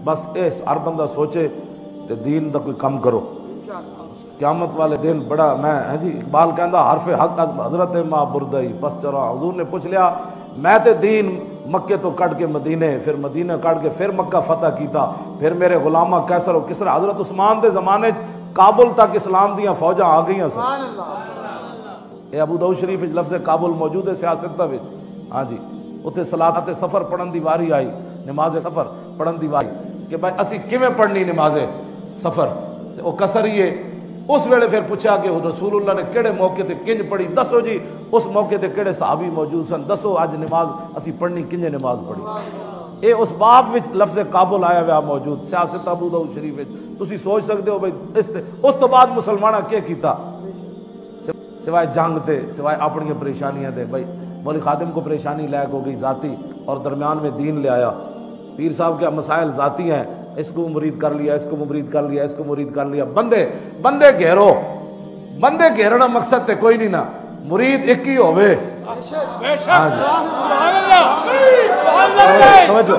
بس اس ہر بندہ سوچے تے دین دا کوئی کم کرو. قیامت والے دن بڑا میں جی اقبال کہندا حرف حق از حضرت ماں بردئی پس چرا. حضور نے پوچھ لیا میں تے دین مکے تو کٹ کے مدینے، پھر مدینہ کٹ کے پھر مکہ فتح کیتا، پھر میرے غلامہ کیسر و کسرا. حضرت عثمان دے زمانے کابل تک اسلام دیاں فوجاں آ گئیاں سن. اے ابو داؤد شریف لفظ کابل موجود ہے سیاست وچ. ہاں جی اتنے صلاۃ سفر پڑھن دی واری آئی، نماز سفر پڑھن دی واری کہ بھائی اسی کیویں پڑھنی نماز سفر. وہ کسر ہی ہے. اس ویلے پھر پوچھا کہ رسول اللہ نے کہڑے موقع تے کنج پڑھی، دسو جی اس موقع تے کہڑے صحابی موجود سن، دسو اج نماز اسی پڑھنی کنجے نماز پڑھی. اے اس باب وچ لفظ کابل آیا ہوا موجود سیاست ابو داؤد شریف وچ. تسی سوچ سکتے ہو بھائی اس تو بعد مسلماناں کیا کیتا سوائے جنگ تے سوائے اپنی پریشانیاں دے. بھائی مولوی خادم کو پریشانی لائق ہو گئی ذاتی اور درمیان میں دین لے آیا. پیر صاحب کے مسائل ذاتی ہیں، اس کو مرید کر لیا، اس کو مرید کر لیا، اس کو مرید کر لیا. بندے گھیرو، بندے گھیرنا مقصد تے کوئی نہیں نا، مرید ایک ہی ہوئے. ہاں جی.